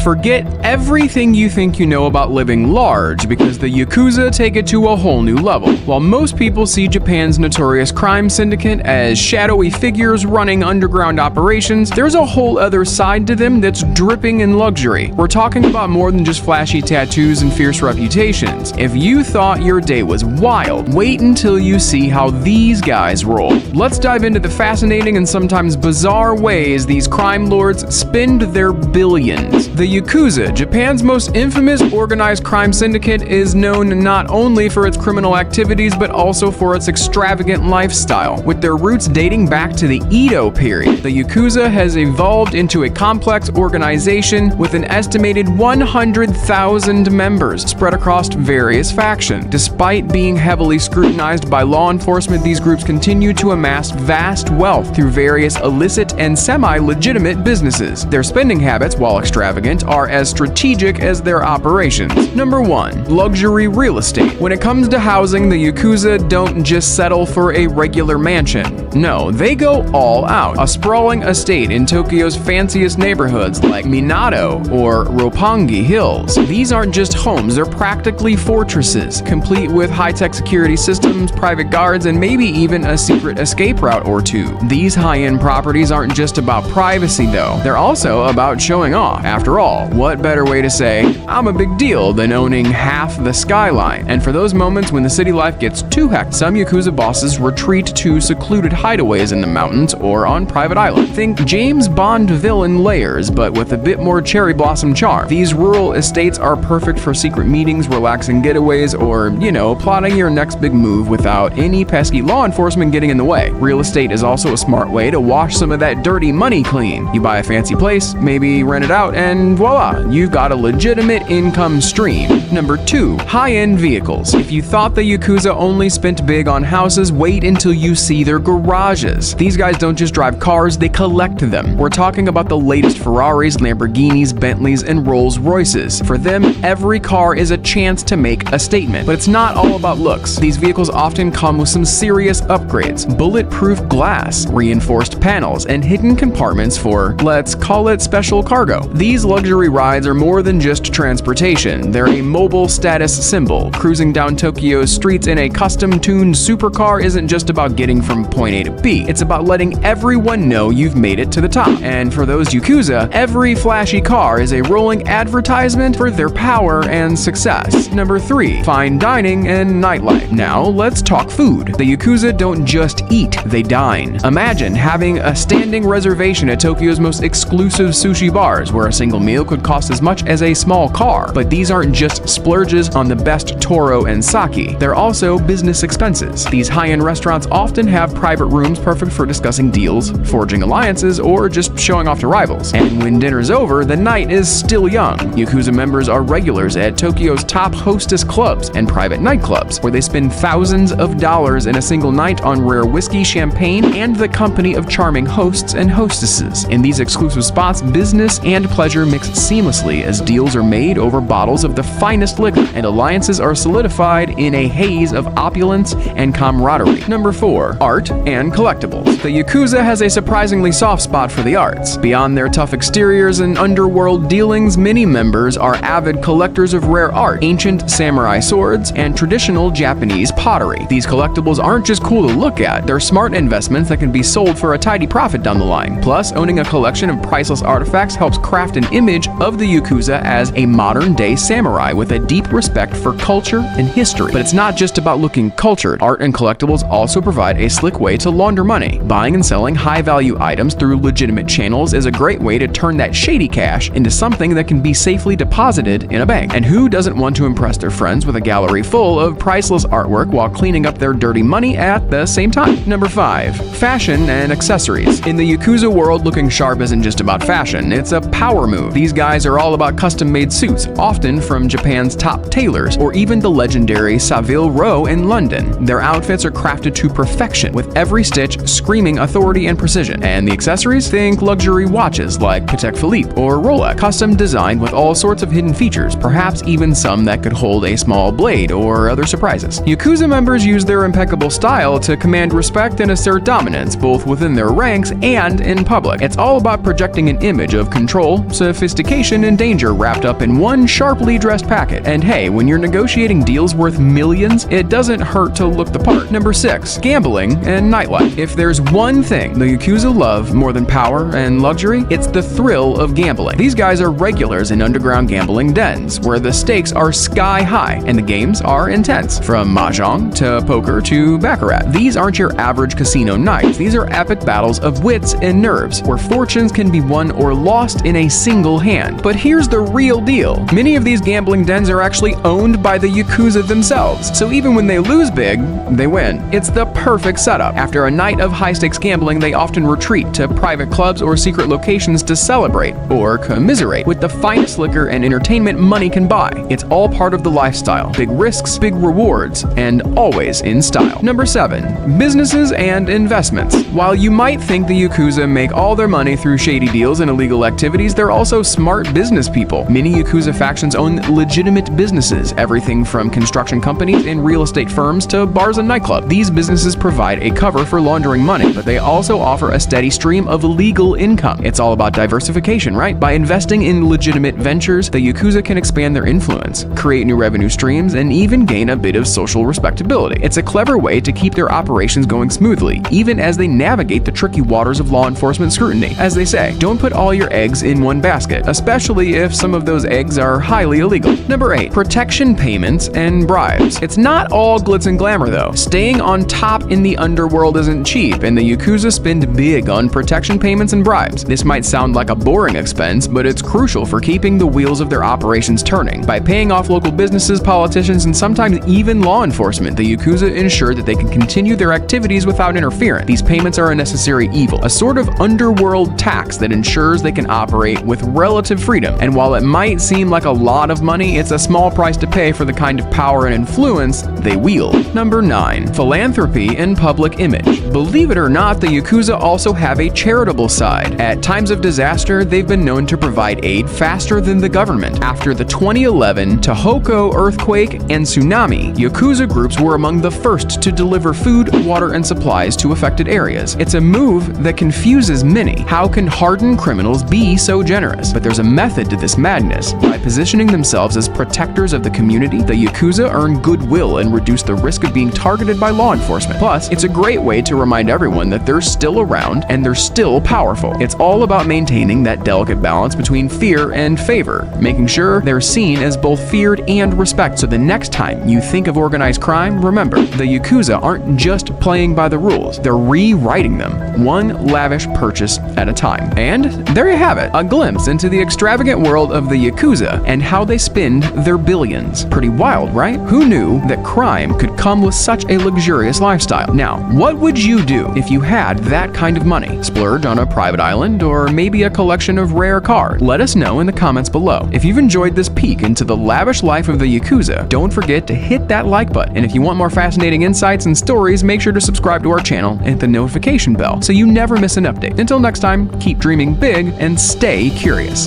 forget everything you think you know about living large, because the Yakuza take it to a whole new level. While most people see Japan's notorious crime syndicate as shadowy figures running underground operations, there's a whole other side to them that's dripping in luxury. We're talking about more than just flashy tattoos and fierce reputations. If you thought your day was wild, wait until you see how these guys roll. Let's dive into the fascinating and sometimes bizarre ways these crime lords spend their billions. The Yakuza, Japan's most infamous organized crime syndicate, is known not only for its criminal activities but also for its extravagant lifestyle. With their roots dating back to the Edo period, the Yakuza has evolved into a complex organization with an estimated 100,000 members spread across various factions. Despite being heavily scrutinized by law enforcement, these groups continue to amass vast wealth through various illicit and semi-legitimate businesses. Their spending habits, while extravagant, are as strategic as their operations. Number 1. Luxury real estate. When it comes to housing, the Yakuza don't just settle for a regular mansion. No, they go all out. A sprawling estate in Tokyo's fanciest neighborhoods like Minato or Roppongi Hills. These aren't just homes, they're practically fortresses, complete with high-tech security systems, private guards, and maybe even a secret escape route or two. These high-end properties aren't just about privacy though, they're also about showing off. After all, what better way to say, I'm a big deal, than owning half the skyline? And for those moments when the city life gets too hectic, some Yakuza bosses retreat to secluded hideaways in the mountains or on private islands. Think James Bond villain layers, but with a bit more cherry blossom charm. These rural estates are perfect for secret meetings, relaxing getaways, or, plotting your next big move without any pesky law enforcement getting in the way. Real estate is also a smart way to wash some of that dirty money clean. You buy a fancy place, maybe rent it out, and voila, you've got a legitimate income stream. Number 2. High-end vehicles. If you thought the Yakuza only spent big on houses, wait until you see their garages. These guys don't just drive cars, they collect them. We're talking about the latest Ferraris, Lamborghinis, Bentleys, and Rolls Royces. For them, every car is a chance to make a statement. But it's not all about looks. These vehicles often come with some serious upgrades. Bulletproof glass, reinforced panels, and hidden compartments for, let's call it, special cargo. These luxury rides are more than just transportation. They're a mobile status symbol. Cruising down Tokyo's streets in a custom-tuned supercar isn't just about getting from point A to B. It's about letting everyone know you've made it to the top. And for those Yakuza, every flashy car is a rolling advertisement for their power and success. Number 3. Fine dining and nightlife. Now, let's talk food. The Yakuza don't just eat, they dine. Imagine having a standing reservation at Tokyo's most exclusive sushi bars, where a single meal could cost as much as a small car. But these aren't just splurges on the best toro and sake. They're also business expenses. These high-end restaurants often have private rooms perfect for discussing deals, forging alliances, or just showing off to rivals. And when dinner's over, the night is still young. Yakuza members are regulars at Tokyo's top hostess clubs and private nightclubs, where they spend thousands of dollars in a single night on rare whiskey, champagne, and the company of charming hosts and hostesses. In these exclusive spots, business and pleasure mix seamlessly as deals are made over bottles of the finest liquor, and alliances are solidified in a haze of opulence and camaraderie. Number 4. Art and collectibles. The Yakuza has a surprisingly soft spot for the arts. Beyond their tough exteriors and underworld dealings, many members are avid collectors of rare art, ancient samurai swords, and traditional Japanese pottery. These collectibles aren't just cool to look at, they're smart investments that can be sold for a tidy profit down the line. Plus, owning a collection of priceless artifacts helps craft an image of the Yakuza as a modern-day samurai with a deep respect for culture and history. But it's not just about looking cultured. Art and collectibles also provide a slick way to launder money. Buying and selling high-value items through legitimate channels is a great way to turn that shady cash into something that can be safely deposited in a bank. And who doesn't want to impress their friends with a gallery full of priceless artwork while cleaning up their dirty money at the same time? Number 5. Fashion and accessories. In the Yakuza world, looking sharp isn't just about fashion, it's a power move. These guys are all about custom-made suits, often from Japan's top tailors, or even the legendary Savile Row in London. Their outfits are crafted to perfection, with every stitch screaming authority and precision. And the accessories? Think luxury watches like Patek Philippe or Rolex, custom designed with all sorts of hidden features, perhaps even some that could hold a small blade or other surprises. Yakuza members use their impeccable style to command respect and assert dominance, both within their ranks and in public. It's all about projecting an image of control, sophistication, sophistication and danger wrapped up in one sharply dressed packet. And hey, when you're negotiating deals worth millions, it doesn't hurt to look the part. Number 6. Gambling and nightlife. If there's one thing the Yakuza love more than power and luxury, it's the thrill of gambling. These guys are regulars in underground gambling dens, where the stakes are sky high and the games are intense. From mahjong to poker to baccarat. These aren't your average casino nights. These are epic battles of wits and nerves, where fortunes can be won or lost in a single hand. But here's the real deal. Many of these gambling dens are actually owned by the Yakuza themselves, so even when they lose big, they win. It's the perfect setup. After a night of high-stakes gambling, they often retreat to private clubs or secret locations to celebrate or commiserate with the finest liquor and entertainment money can buy. It's all part of the lifestyle. Big risks, big rewards, and always in style. Number 7. Businesses and investments. While you might think the Yakuza make all their money through shady deals and illegal activities, they're also smart business people. Many Yakuza factions own legitimate businesses, everything from construction companies and real estate firms to bars and nightclubs. These businesses provide a cover for laundering money, but they also offer a steady stream of legal income. It's all about diversification, right? By investing in legitimate ventures, the Yakuza can expand their influence, create new revenue streams, and even gain a bit of social respectability. It's a clever way to keep their operations going smoothly, even as they navigate the tricky waters of law enforcement scrutiny. As they say, don't put all your eggs in one basket, especially if some of those eggs are highly illegal. Number 8. Protection payments and bribes. It's not all glitz and glamour though. Staying on top in the underworld isn't cheap, and the Yakuza spend big on protection payments and bribes. This might sound like a boring expense, but it's crucial for keeping the wheels of their operations turning. By paying off local businesses, politicians, and sometimes even law enforcement, the Yakuza ensure that they can continue their activities without interference. These payments are a necessary evil, a sort of underworld tax that ensures they can operate with relative freedom. And while it might seem like a lot of money, it's a small price to pay for the kind of power and influence they wield. Number 9. Philanthropy and public image. Believe it or not, the Yakuza also have a charitable side. At times of disaster, they've been known to provide aid faster than the government. After the 2011 Tohoku earthquake and tsunami, Yakuza groups were among the first to deliver food, water, and supplies to affected areas. It's a move that confuses many. How can hardened criminals be so generous? But there's a method to this madness. By positioning themselves as protectors of the community, the Yakuza earn goodwill and reduce the risk of being targeted by law enforcement. Plus, it's a great way to remind everyone that they're still around and they're still powerful. It's all about maintaining that delicate balance between fear and favor, making sure they're seen as both feared and respected. So the next time you think of organized crime, remember, the Yakuza aren't just playing by the rules, they're rewriting them, one lavish purchase at a time. And there you have it, a glimpse into the extravagant world of the Yakuza and how they spend their billions. Pretty wild, right? Who knew that crime could come with such a luxurious lifestyle? Now, what would you do if you had that kind of money? Splurge on a private island or maybe a collection of rare cars? Let us know in the comments below. If you've enjoyed this peek into the lavish life of the Yakuza, don't forget to hit that like button. And if you want more fascinating insights and stories, make sure to subscribe to our channel and hit the notification bell so you never miss an update. Until next time, keep dreaming big and stay curious.